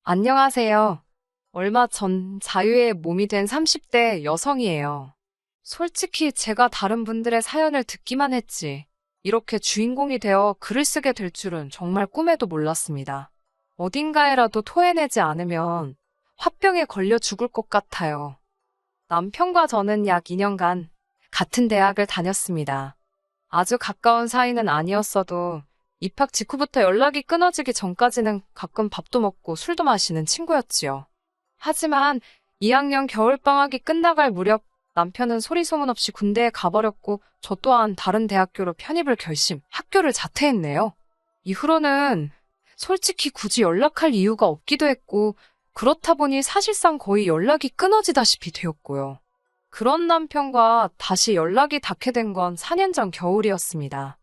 안녕하세요. 얼마 전 자유의 몸이 된 30대 여성이에요. 솔직히 제가 다른 분들의 사연을 듣기만 했지. 이렇게 주인공이 되어 글을 쓰게 될 줄은 정말 꿈에도 몰랐습니다. 어딘가에라도 토해내지 않으면 화병에 걸려 죽을 것 같아요. 남편과 저는 약 2년간 같은 대학을 다녔습니다. 아주 가까운 사이는 아니었어도 입학 직후부터 연락이 끊어지기 전까지는 가끔 밥도 먹고 술도 마시는 친구였지요. 하지만 2학년 겨울방학이 끝나갈 무렵 남편은 소리 소문 없이 군대에 가버렸고 저 또한 다른 대학교로 편입을 결심, 학교를 자퇴했네요. 이후로는 솔직히 굳이 연락할 이유가 없기도 했고 그렇다 보니 사실상 거의 연락이 끊어지다시피 되었고요. 그런 남편과 다시 연락이 닿게 된 건 4년 전 겨울이었습니다.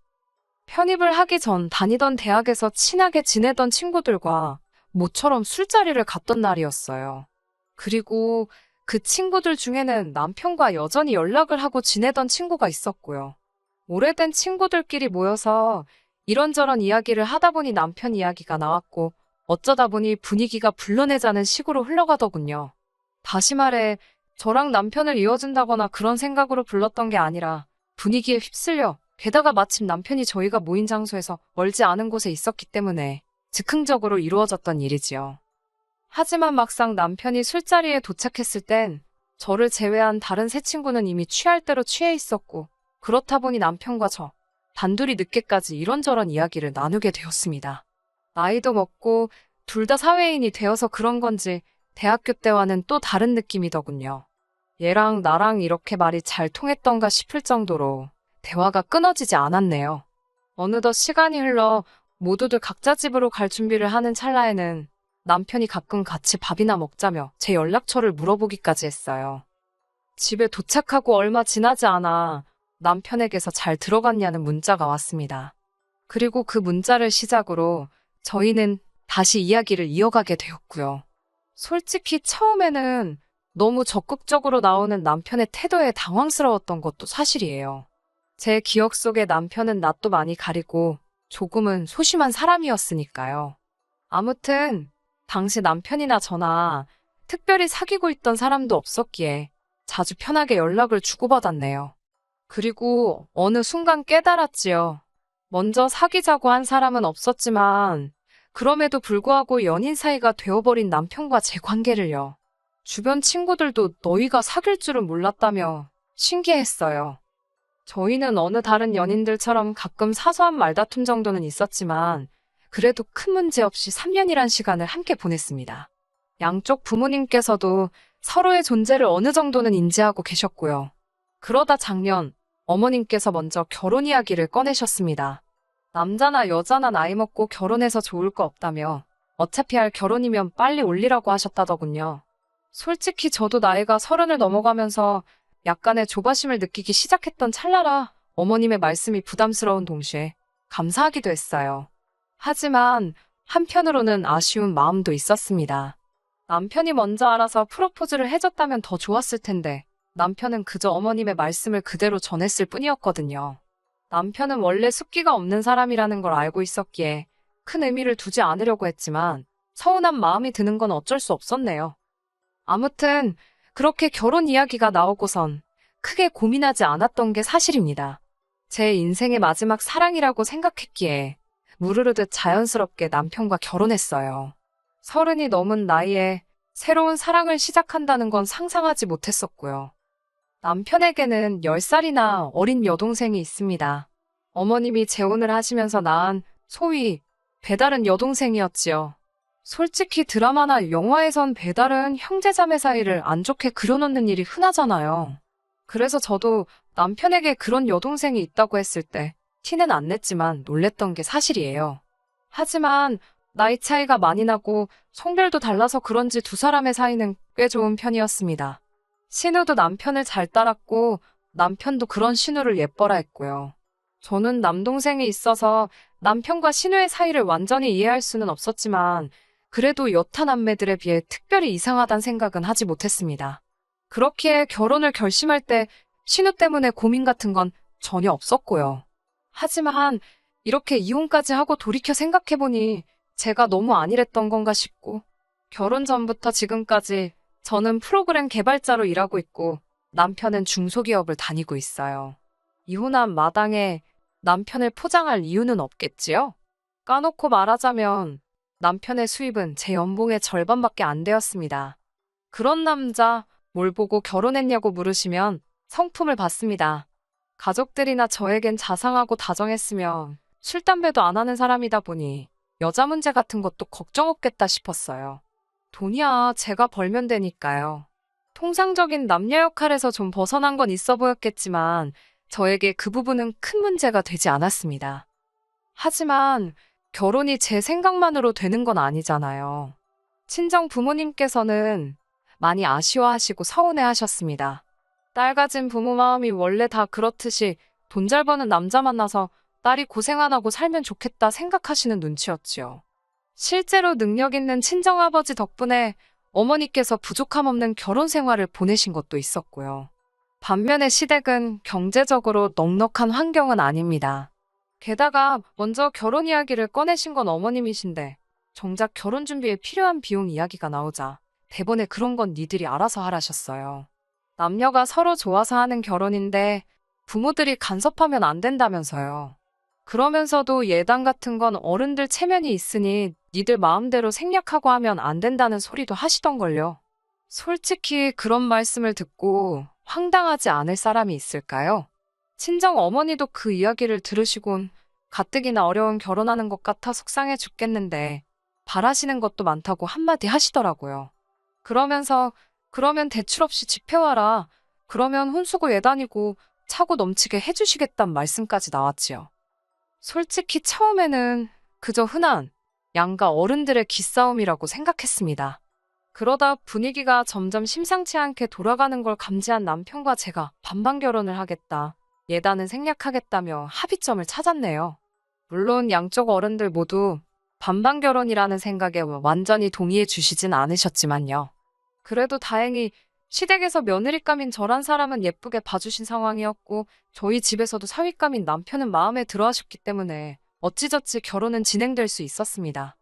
편입을 하기 전 다니던 대학에서 친하게 지내던 친구들과 모처럼 술자리를 갔던 날이었어요. 그리고 그 친구들 중에는 남편과 여전히 연락을 하고 지내던 친구가 있었고요. 오래된 친구들끼리 모여서 이런저런 이야기를 하다 보니 남편 이야기가 나왔고 어쩌다 보니 분위기가 불러내자는 식으로 흘러가더군요. 다시 말해 저랑 남편을 이어준다거나 그런 생각으로 불렀던 게 아니라 분위기에 휩쓸려 게다가 마침 남편이 저희가 모인 장소에서 멀지 않은 곳에 있었기 때문에 즉흥적으로 이루어졌던 일이지요. 하지만 막상 남편이 술자리에 도착했을 땐 저를 제외한 다른 세 친구는 이미 취할 대로 취해 있었고 그렇다 보니 남편과 저 단둘이 늦게까지 이런저런 이야기를 나누게 되었습니다. 나이도 먹고 둘 다 사회인이 되어서 그런 건지 대학교 때와는 또 다른 느낌이더군요. 얘랑 나랑 이렇게 말이 잘 통했던가 싶을 정도로 대화가 끊어지지 않았네요. 어느덧 시간이 흘러 모두들 각자 집으로 갈 준비를 하는 찰나에는 남편이 가끔 같이 밥이나 먹자며 제 연락처를 물어보기까지 했어요. 집에 도착하고 얼마 지나지 않아 남편에게서 잘 들어갔냐는 문자가 왔습니다. 그리고 그 문자를 시작으로 저희는 다시 이야기를 이어가게 되었고요. 솔직히 처음에는 너무 적극적으로 나오는 남편의 태도에 당황스러웠던 것도 사실이에요. 제 기억 속에 남편은 낯도 많이 가리고 조금은 소심한 사람이었으니까요. 아무튼 당시 남편이나 저나 특별히 사귀고 있던 사람도 없었기에 자주 편하게 연락을 주고받았네요. 그리고 어느 순간 깨달았지요. 먼저 사귀자고 한 사람은 없었지만 그럼에도 불구하고 연인 사이가 되어버린 남편과 제 관계를요. 주변 친구들도 너희가 사귈 줄은 몰랐다며 신기했어요. 저희는 어느 다른 연인들처럼 가끔 사소한 말다툼 정도는 있었지만 그래도 큰 문제 없이 3년이란 시간을 함께 보냈습니다. 양쪽 부모님께서도 서로의 존재를 어느 정도는 인지하고 계셨고요. 그러다 작년 어머님께서 먼저 결혼 이야기를 꺼내셨습니다. 남자나 여자나 나이 먹고 결혼해서 좋을 거 없다며 어차피 할 결혼이면 빨리 올리라고 하셨다더군요. 솔직히 저도 나이가 30을 넘어가면서 약간의 조바심을 느끼기 시작했던 찰나라 어머님의 말씀이 부담스러운 동시에 감사하기도 했어요. 하지만 한편으로는 아쉬운 마음도 있었습니다. 남편이 먼저 알아서 프로포즈를 해줬다면 더 좋았을 텐데 남편은 그저 어머님의 말씀을 그대로 전했을 뿐이었거든요. 남편은 원래 숫기가 없는 사람이라는 걸 알고 있었기에 큰 의미를 두지 않으려고 했지만 서운한 마음이 드는 건 어쩔 수 없었네요. 아무튼 그렇게 결혼 이야기가 나오고선 크게 고민하지 않았던 게 사실입니다. 제 인생의 마지막 사랑이라고 생각했기에 무르르듯 자연스럽게 남편과 결혼했어요. 30이 넘은 나이에 새로운 사랑을 시작한다는 건 상상하지 못했었고요. 남편에게는 10살이나 어린 여동생이 있습니다. 어머님이 재혼을 하시면서 낳은 소위 배달은 여동생이었지요. 솔직히 드라마나 영화에선 배달은 형제자매 사이를 안 좋게 그려놓는 일이 흔하잖아요. 그래서 저도 남편에게 그런 여동생이 있다고 했을 때 티는 안 냈지만 놀랬던 게 사실이에요. 하지만 나이 차이가 많이 나고 성별도 달라서 그런지 두 사람의 사이는 꽤 좋은 편이었습니다. 신우도 남편을 잘 따랐고 남편도 그런 신우를 예뻐라 했고요. 저는 남동생이 있어서 남편과 신우의 사이를 완전히 이해할 수는 없었지만 그래도 여타 남매들에 비해 특별히 이상하단 생각은 하지 못했습니다. 그렇기에 결혼을 결심할 때 신우 때문에 고민 같은 건 전혀 없었고요. 하지만 이렇게 이혼까지 하고 돌이켜 생각해보니 제가 너무 안일했던 건가 싶고 결혼 전부터 지금까지 저는 프로그램 개발자로 일하고 있고 남편은 중소기업을 다니고 있어요. 이혼한 마당에 남편을 포장할 이유는 없겠지요? 까놓고 말하자면 남편의 수입은 제 연봉의 절반밖에 안 되었습니다. 그런 남자 뭘 보고 결혼했냐고 물으시면 성품을 받습니다. 가족들이나 저에겐 자상하고 다정했으며 술, 담배도 안 하는 사람이다 보니 여자 문제 같은 것도 걱정 없겠다 싶었어요. 돈이야 제가 벌면 되니까요. 통상적인 남녀 역할에서 좀 벗어난 건 있어 보였겠지만 저에게 그 부분은 큰 문제가 되지 않았습니다. 하지만 결혼이 제 생각만으로 되는 건 아니잖아요. 친정 부모님께서는 많이 아쉬워하시고 서운해하셨습니다. 딸 가진 부모 마음이 원래 다 그렇듯이 돈 잘 버는 남자 만나서 딸이 고생 안 하고 살면 좋겠다 생각하시는 눈치였지요. 실제로 능력 있는 친정아버지 덕분에 어머니께서 부족함 없는 결혼 생활을 보내신 것도 있었고요. 반면에 시댁은 경제적으로 넉넉한 환경은 아닙니다. 게다가 먼저 결혼 이야기를 꺼내신 건 어머님이신데 정작 결혼 준비에 필요한 비용 이야기가 나오자 대본에 그런 건 니들이 알아서 하라셨어요. 남녀가 서로 좋아서 하는 결혼인데 부모들이 간섭하면 안 된다면서요. 그러면서도 예단 같은 건 어른들 체면이 있으니 니들 마음대로 생략하고 하면 안 된다는 소리도 하시던걸요. 솔직히 그런 말씀을 듣고 황당하지 않을 사람이 있을까요? 친정 어머니도 그 이야기를 들으시곤 가뜩이나 어려운 결혼하는 것 같아 속상해 죽겠는데 바라시는 것도 많다고 한마디 하시더라고요. 그러면서 그러면 대출 없이 집해와라. 그러면 혼수고 예단이고 차고 넘치게 해주시겠단 말씀까지 나왔지요. 솔직히 처음에는 그저 흔한 양가 어른들의 기싸움이라고 생각했습니다. 그러다 분위기가 점점 심상치 않게 돌아가는 걸 감지한 남편과 제가 반반 결혼을 하겠다, 예단은 생략하겠다며 합의점을 찾았네요. 물론 양쪽 어른들 모두 반반 결혼이라는 생각에 완전히 동의해 주시진 않으셨지만요. 그래도 다행히 시댁에서 며느리감인 저란 사람은 예쁘게 봐주신 상황이었고 저희 집에서도 사위감인 남편은 마음에 들어하셨기 때문에 어찌저찌 결혼은 진행될 수 있었습니다.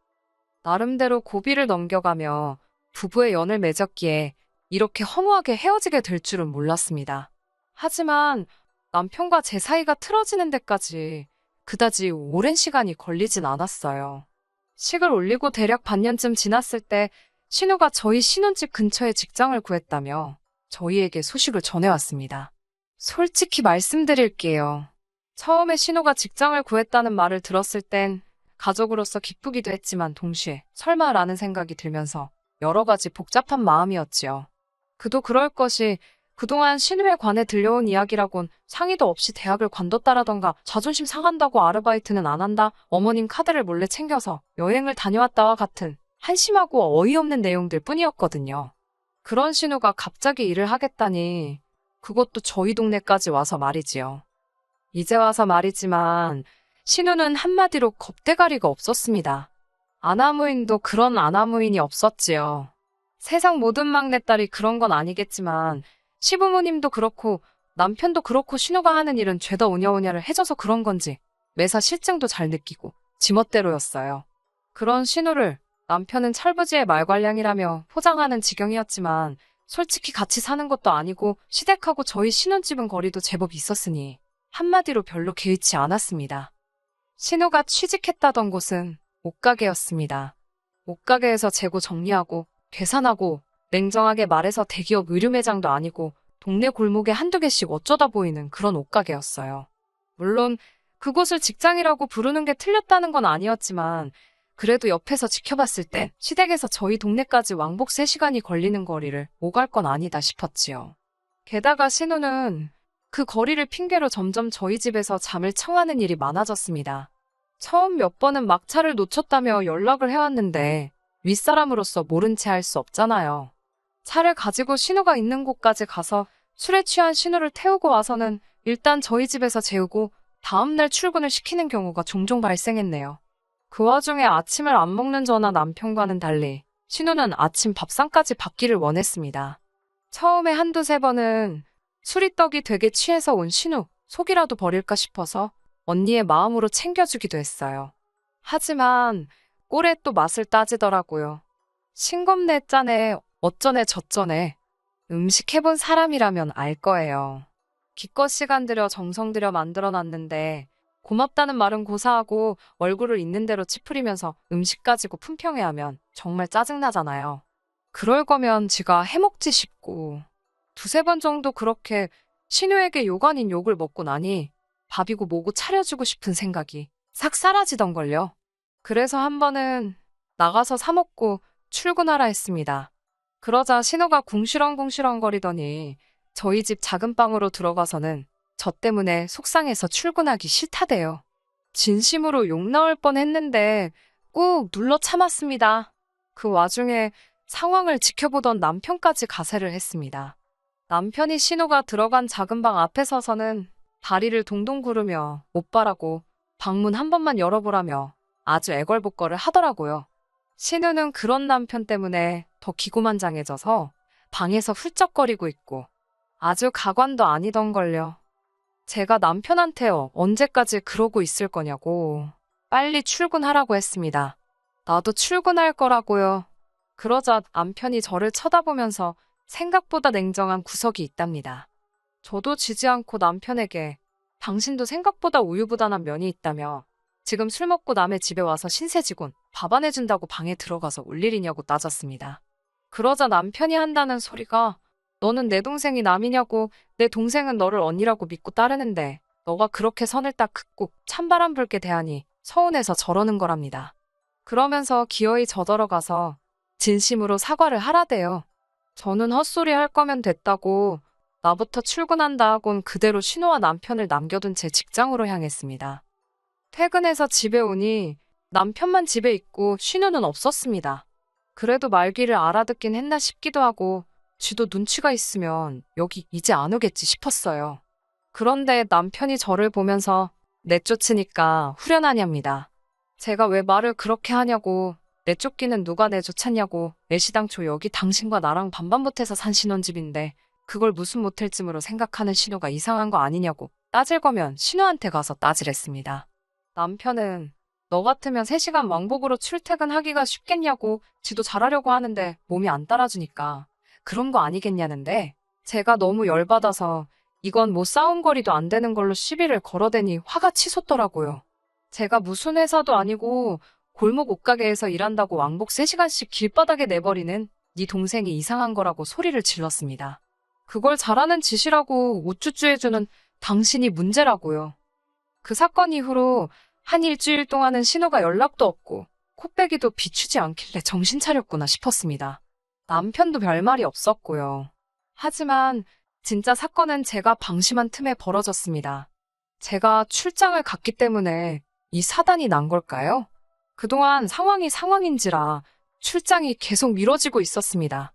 나름대로 고비를 넘겨가며 부부의 연을 맺었기에 이렇게 허무하게 헤어지게 될 줄은 몰랐습니다. 하지만 남편과 제 사이가 틀어지는 데까지 그다지 오랜 시간이 걸리진 않았어요. 식을 올리고 대략 반년쯤 지났을 때 신우가 저희 신혼집 근처에 직장을 구했다며 저희에게 소식을 전해왔습니다. 솔직히 말씀드릴게요. 처음에 신우가 직장을 구했다는 말을 들었을 땐 가족으로서 기쁘기도 했지만 동시에 설마라는 생각이 들면서 여러 가지 복잡한 마음이었지요. 그도 그럴 것이 그동안 신우에 관해 들려온 이야기라곤 상의도 없이 대학을 관뒀다라던가 자존심 상한다고 아르바이트는 안 한다, 어머님 카드를 몰래 챙겨서 여행을 다녀왔다와 같은 한심하고 어이없는 내용들 뿐이었거든요. 그런 신우가 갑자기 일을 하겠다니 그것도 저희 동네까지 와서 말이지요. 이제 와서 말이지만 신우는 한마디로 겁대가리가 없었습니다. 아나무인도 그런 아나무인이 없었지요. 세상 모든 막내딸이 그런 건 아니겠지만 시부모님도 그렇고 남편도 그렇고 신우가 하는 일은 죄다 오냐오냐를 해줘서 그런 건지 매사 실증도 잘 느끼고 지멋대로였어요. 그런 신우를 남편은 철부지의 말괄량이라며 포장하는 지경이었지만 솔직히 같이 사는 것도 아니고 시댁하고 저희 신혼집은 거리도 제법 있었으니 한마디로 별로 개의치 않았습니다. 신우가 취직했다던 곳은 옷가게였습니다. 옷가게에서 재고 정리하고 계산하고 냉정하게 말해서 대기업 의류매장도 아니고 동네 골목에 한두 개씩 어쩌다 보이는 그런 옷가게였어요. 물론 그곳을 직장이라고 부르는 게 틀렸다는 건 아니었지만 그래도 옆에서 지켜봤을 땐 시댁에서 저희 동네까지 왕복 3시간이 걸리는 거리를 오갈 건 아니다 싶었지요. 게다가 신우는 그 거리를 핑계로 점점 저희 집에서 잠을 청하는 일이 많아졌습니다. 처음 몇 번은 막차를 놓쳤다며 연락을 해왔는데 윗사람으로서 모른 채 할 수 없잖아요. 차를 가지고 신우가 있는 곳까지 가서 술에 취한 신우를 태우고 와서는 일단 저희 집에서 재우고 다음날 출근을 시키는 경우가 종종 발생했네요. 그 와중에 아침을 안 먹는 저나 남편과는 달리 신우는 아침 밥상까지 받기를 원했습니다. 처음에 한두 세 번은 술이 떡이 되게 취해서 온 신우 속이라도 버릴까 싶어서 언니의 마음으로 챙겨주기도 했어요. 하지만 꼴에 또 맛을 따지더라고요. 싱겁네 짜네 어쩌네 저쩌네. 음식 해본 사람이라면 알 거예요. 기껏 시간 들여 정성 들여 만들어놨는데 고맙다는 말은 고사하고 얼굴을 있는 대로 찌푸리면서 음식 가지고 품평해하면 정말 짜증나잖아요. 그럴 거면 지가 해먹지 싶고 두세 번 정도 그렇게 신우에게 욕 아닌 욕을 먹고 나니 밥이고 뭐고 차려주고 싶은 생각이 싹 사라지던걸요. 그래서 한 번은 나가서 사 먹고 출근하라 했습니다. 그러자 신우가 궁시렁궁시렁거리더니 저희 집 작은 방으로 들어가서는 저 때문에 속상해서 출근하기 싫다대요. 진심으로 욕 나올 뻔했는데 꾹 눌러 참았습니다. 그 와중에 상황을 지켜보던 남편까지 가세를 했습니다. 남편이 신우가 들어간 작은 방 앞에 서서는 다리를 동동 구르며 오빠라고 방문 한 번만 열어보라며 아주 애걸복걸을 하더라고요. 신우는 그런 남편 때문에 더 기고만장해져서 방에서 훌쩍거리고 있고 아주 가관도 아니던걸요. 제가 남편한테 언제까지 그러고 있을 거냐고 빨리 출근하라고 했습니다. 나도 출근할 거라고요. 그러자 남편이 저를 쳐다보면서 생각보다 냉정한 구석이 있답니다. 저도 지지 않고 남편에게 당신도 생각보다 우유부단한 면이 있다며 지금 술 먹고 남의 집에 와서 신세지곤 밥 안 해준다고 방에 들어가서 올 일이냐고 따졌습니다. 그러자 남편이 한다는 소리가 너는 내 동생이 남이냐고 내 동생은 너를 언니라고 믿고 따르는데 너가 그렇게 선을 딱 긋고 찬바람 불게 대하니 서운해서 저러는 거랍니다. 그러면서 기어이 저더러가서 진심으로 사과를 하라대요. 저는 헛소리 할 거면 됐다고 나부터 출근한다 하곤 그대로 신우와 남편을 남겨둔 제 직장으로 향했습니다. 퇴근해서 집에 오니 남편만 집에 있고 신우는 없었습니다. 그래도 말귀를 알아듣긴 했나 싶기도 하고 쥐도 눈치가 있으면 여기 이제 안 오겠지 싶었어요. 그런데 남편이 저를 보면서 내쫓으니까 후련하냐입니다. 제가 왜 말을 그렇게 하냐고 내쫓기는 누가 내쫓았냐고 애시당초 여기 당신과 나랑 반반 못해서 산 신혼집인데 그걸 무슨 모텔쯤으로 생각하는 신우가 이상한 거 아니냐고 따질 거면 신우한테 가서 따지랬습니다. 남편은 너 같으면 3시간 왕복으로 출퇴근하기가 쉽겠냐고 지도 잘하려고 하는데 몸이 안 따라주니까 그런 거 아니겠냐는데 제가 너무 열받아서 이건 뭐 싸움거리도 안 되는 걸로 시비를 걸어대니 화가 치솟더라고요. 제가 무슨 회사도 아니고 골목 옷가게에서 일한다고 왕복 3시간씩 길바닥에 내버리는 네 동생이 이상한 거라고 소리를 질렀습니다. 그걸 잘하는 짓이라고 우쭈쭈 해주는 당신이 문제라고요. 그 사건 이후로 한 일주일 동안은 신우가 연락도 없고 코빼기도 비추지 않길래 정신 차렸구나 싶었습니다. 남편도 별말이 없었고요. 하지만 진짜 사건은 제가 방심한 틈에 벌어졌습니다. 제가 출장을 갔기 때문에 이 사단이 난 걸까요? 그동안 상황이 상황인지라 출장이 계속 미뤄지고 있었습니다.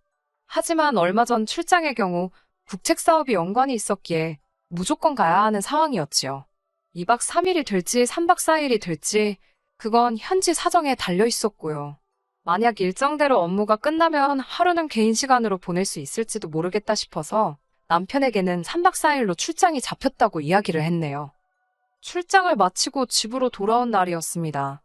하지만 얼마 전 출장의 경우 국책사업이 연관이 있었기에 무조건 가야 하는 상황이었지요. 2박 3일이 될지 3박 4일이 될지 그건 현지 사정에 달려 있었고요. 만약 일정대로 업무가 끝나면 하루는 개인 시간으로 보낼 수 있을지도 모르겠다 싶어서 남편에게는 3박 4일로 출장이 잡혔다고 이야기를 했네요. 출장을 마치고 집으로 돌아온 날이었습니다.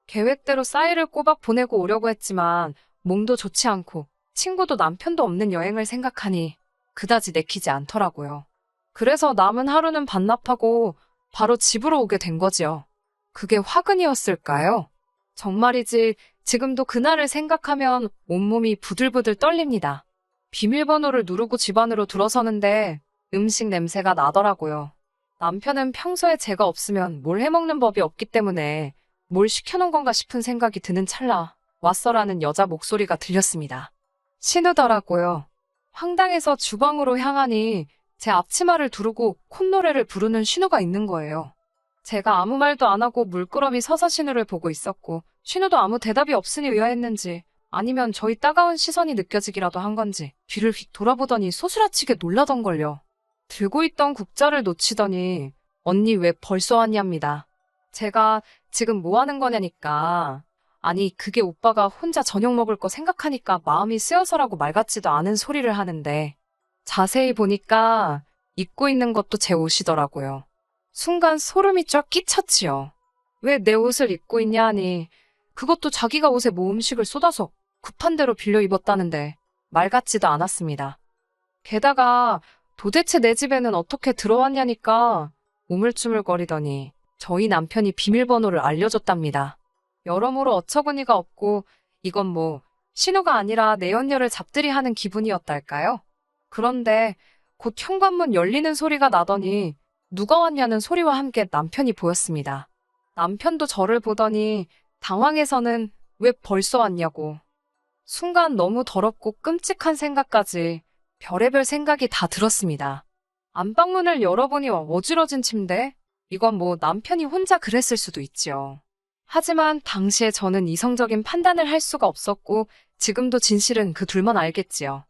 계획대로 싸이를 꼬박 보내고 오려고 했지만 몸도 좋지 않고 친구도 남편도 없는 여행을 생각하니 그다지 내키지 않더라고요. 그래서 남은 하루는 반납하고 바로 집으로 오게 된 거지요. 그게 화근이었을까요? 정말이지 지금도 그날을 생각하면 온몸이 부들부들 떨립니다. 비밀번호를 누르고 집 안으로 들어서는데 음식 냄새가 나더라고요. 남편은 평소에 제가 없으면 뭘 해먹는 법이 없기 때문에 뭘 시켜놓은 건가 싶은 생각이 드는 찰나 왔어라는 여자 목소리가 들렸습니다. 신우더라고요. 황당해서 주방으로 향하니 제 앞치마를 두르고 콧노래를 부르는 신우가 있는 거예요. 제가 아무 말도 안 하고 물끄러미 서서 신우를 보고 있었고 신우도 아무 대답이 없으니 의아했는지 아니면 저희 따가운 시선이 느껴지기라도 한 건지 뒤를 휙 돌아보더니 소스라치게 놀라던걸요. 들고 있던 국자를 놓치더니 언니 왜 벌써 왔냐입니다. 제가 지금 뭐 하는 거냐니까 아니 그게 오빠가 혼자 저녁 먹을 거 생각하니까 마음이 쓰여서라고 말 같지도 않은 소리를 하는데 자세히 보니까 입고 있는 것도 제 옷이더라고요. 순간 소름이 쫙 끼쳤지요. 왜 내 옷을 입고 있냐 하니 그것도 자기가 옷에 모음식을 쏟아서 급한 대로 빌려 입었다는데 말 같지도 않았습니다. 게다가 도대체 내 집에는 어떻게 들어왔냐니까 우물쭈물거리더니 저희 남편이 비밀번호를 알려줬답니다. 여러모로 어처구니가 없고 이건 뭐 신호가 아니라 내연녀를 잡들이 하는 기분이었달까요? 그런데 곧 현관문 열리는 소리가 나더니 누가 왔냐는 소리와 함께 남편이 보였습니다. 남편도 저를 보더니 당황해서는 왜 벌써 왔냐고. 순간 너무 더럽고 끔찍한 생각까지 별의별 생각이 다 들었습니다. 안방문을 열어보니 어지러진 침대? 이건 뭐 남편이 혼자 그랬을 수도 있지요. 하지만 당시에 저는 이성적인 판단을 할 수가 없었고 지금도 진실은 그 둘만 알겠지요.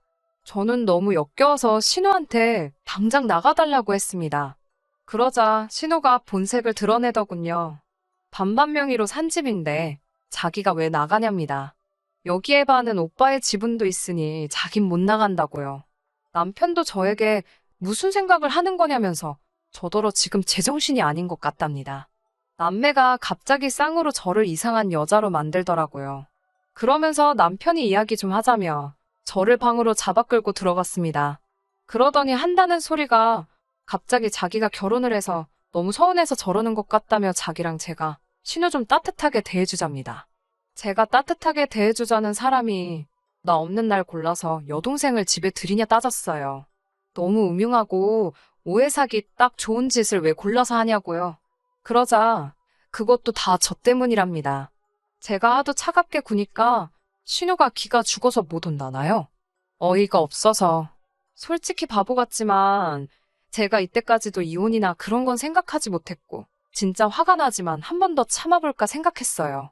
저는 너무 역겨워서 신우한테 당장 나가달라고 했습니다. 그러자 신우가 본색을 드러내더군요. 반반 명의로 산 집인데 자기가 왜 나가냐입니다. 여기에 반은 오빠의 지분도 있으니 자긴 못 나간다고요. 남편도 저에게 무슨 생각을 하는 거냐면서 저더러 지금 제정신이 아닌 것 같답니다. 남매가 갑자기 쌍으로 저를 이상한 여자로 만들더라고요. 그러면서 남편이 이야기 좀 하자며 저를 방으로 잡아 끌고 들어갔습니다. 그러더니 한다는 소리가 갑자기 자기가 결혼을 해서 너무 서운해서 저러는 것 같다며 자기랑 제가 신우 좀 따뜻하게 대해주자입니다. 제가 따뜻하게 대해주자는 사람이 나 없는 날 골라서 여동생을 집에 들이냐 따졌어요. 너무 음흉하고 오해사기 딱 좋은 짓을 왜 골라서 하냐고요. 그러자 그것도 다 저 때문이랍니다. 제가 하도 차갑게 구니까 신우가 기가 죽어서 못 온다나요? 어이가 없어서. 솔직히 바보 같지만 제가 이때까지도 이혼이나 그런 건 생각하지 못했고 진짜 화가 나지만 한 번 더 참아볼까 생각했어요.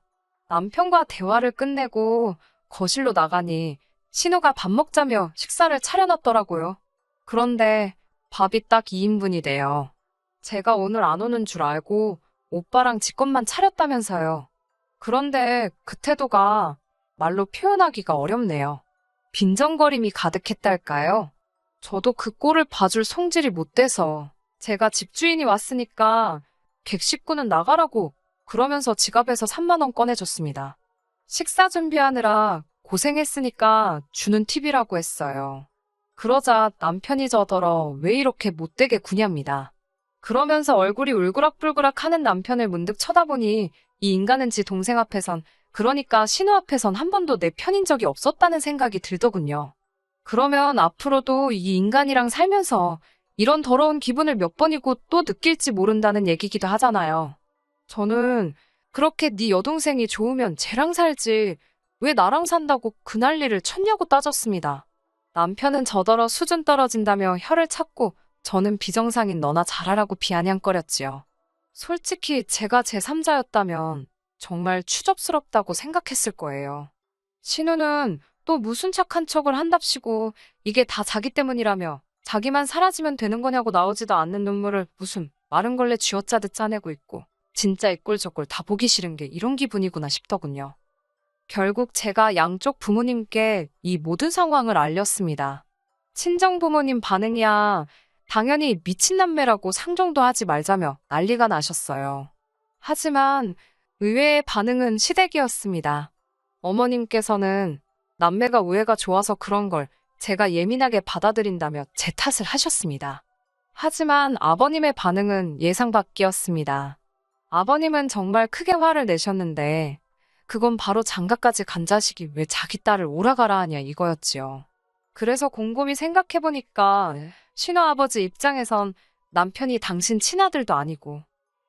남편과 대화를 끝내고 거실로 나가니 신우가 밥 먹자며 식사를 차려놨더라고요. 그런데 밥이 딱 2인분이래요. 제가 오늘 안 오는 줄 알고 오빠랑 지 것만 차렸다면서요. 그런데 그 태도가 말로 표현하기가 어렵네요. 빈정거림이 가득했달까요? 저도 그 꼴을 봐줄 성질이 못 돼서 제가 집주인이 왔으니까 객식구는 나가라고 그러면서 지갑에서 3만 원 꺼내줬습니다. 식사 준비하느라 고생했으니까 주는 팁이라고 했어요. 그러자 남편이 저더러 왜 이렇게 못되게 구냐입니다. 그러면서 얼굴이 울그락불그락 하는 남편을 문득 쳐다보니 이 인간은 지 동생 앞에선 그러니까 신우 앞에선 한 번도 내 편인 적이 없었다는 생각이 들더군요. 그러면 앞으로도 이 인간이랑 살면서 이런 더러운 기분을 몇 번이고 또 느낄지 모른다는 얘기기도 하잖아요. 저는 그렇게 네 여동생이 좋으면 쟤랑 살지 왜 나랑 산다고 그 난리를 쳤냐고 따졌습니다. 남편은 저더러 수준 떨어진다며 혀를 찾고 저는 비정상인 너나 잘하라고 비아냥거렸지요. 솔직히 제가 제3자였다면 정말 추접스럽다고 생각했을 거예요. 신우는 또 무슨 착한 척을 한답시고 이게 다 자기 때문이라며 자기만 사라지면 되는 거냐고 나오지도 않는 눈물을 무슨 마른 걸레 쥐어짜듯 짜내고 있고 진짜 이꼴 저꼴 다 보기 싫은 게 이런 기분이구나 싶더군요. 결국 제가 양쪽 부모님께 이 모든 상황을 알렸습니다. 친정부모님 반응이야 당연히 미친남매라고 상종도 하지 말자며 난리가 나셨어요. 하지만 의외의 반응은 시댁이었습니다. 어머님께서는 남매가 우애가 좋아서 그런 걸 제가 예민하게 받아들인다며 제 탓을 하셨습니다. 하지만 아버님의 반응은 예상 밖이었습니다. 아버님은 정말 크게 화를 내셨는데 그건 바로 장가까지 간 자식이 왜 자기 딸을 오라가라 하냐 이거였지요. 그래서 곰곰이 생각해보니까 신우아버지 입장에선 남편이 당신 친아들도 아니고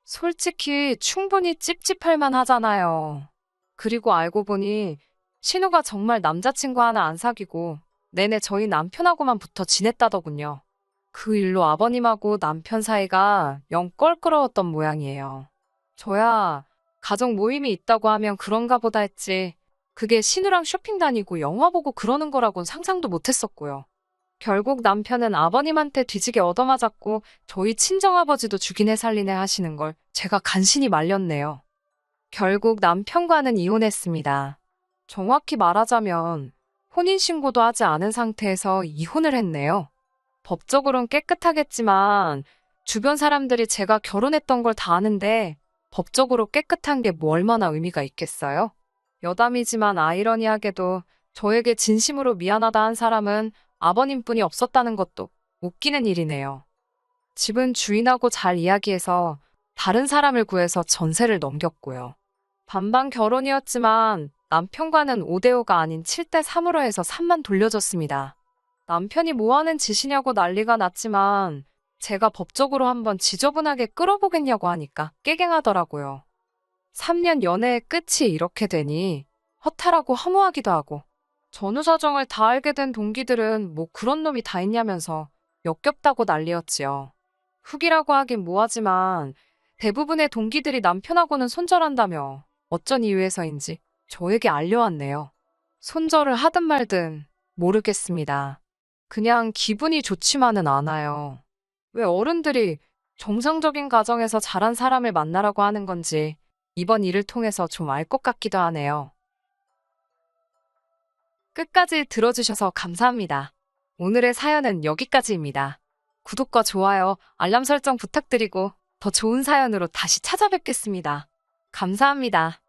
솔직히 충분히 찝찝할 만하잖아요. 그리고 알고 보니 신우가 정말 남자친구 하나 안 사귀고 내내 저희 남편하고만 붙어 지냈다더군요. 그 일로 아버님하고 남편 사이가 영 껄끄러웠던 모양이에요. 저야 가족 모임이 있다고 하면 그런가 보다 했지 그게 신우랑 쇼핑 다니고 영화 보고 그러는 거라곤 상상도 못했었고요. 결국 남편은 아버님한테 뒤지게 얻어맞았고 저희 친정아버지도 죽이네 살리네 하시는 걸 제가 간신히 말렸네요. 결국 남편과는 이혼했습니다. 정확히 말하자면 혼인신고도 하지 않은 상태에서 이혼을 했네요. 법적으론 깨끗하겠지만 주변 사람들이 제가 결혼했던 걸 다 아는데 법적으로 깨끗한 게 뭐 얼마나 의미가 있겠어요? 여담이지만 아이러니하게도 저에게 진심으로 미안하다 한 사람은 아버님뿐이 없었다는 것도 웃기는 일이네요. 집은 주인하고 잘 이야기해서 다른 사람을 구해서 전세를 넘겼고요. 반반 결혼이었지만 남편과는 5대5가 아닌 7대3으로 해서 3만 돌려줬습니다. 남편이 뭐 하는 짓이냐고 난리가 났지만 제가 법적으로 한번 지저분하게 끌어보겠냐고 하니까 깨갱하더라고요. 3년 연애의 끝이 이렇게 되니 허탈하고 허무하기도 하고 전후 사정을 다 알게 된 동기들은 뭐 그런 놈이 다 있냐면서 역겹다고 난리였지요. 후기라고 하긴 뭐하지만 대부분의 동기들이 남편하고는 손절한다며 어쩐 이유에서인지 저에게 알려왔네요. 손절을 하든 말든 모르겠습니다. 그냥 기분이 좋지만은 않아요. 왜 어른들이 정상적인 가정에서 자란 사람을 만나라고 하는 건지 이번 일을 통해서 좀 알 것 같기도 하네요. 끝까지 들어주셔서 감사합니다. 오늘의 사연은 여기까지입니다. 구독과 좋아요, 알람 설정 부탁드리고 더 좋은 사연으로 다시 찾아뵙겠습니다. 감사합니다.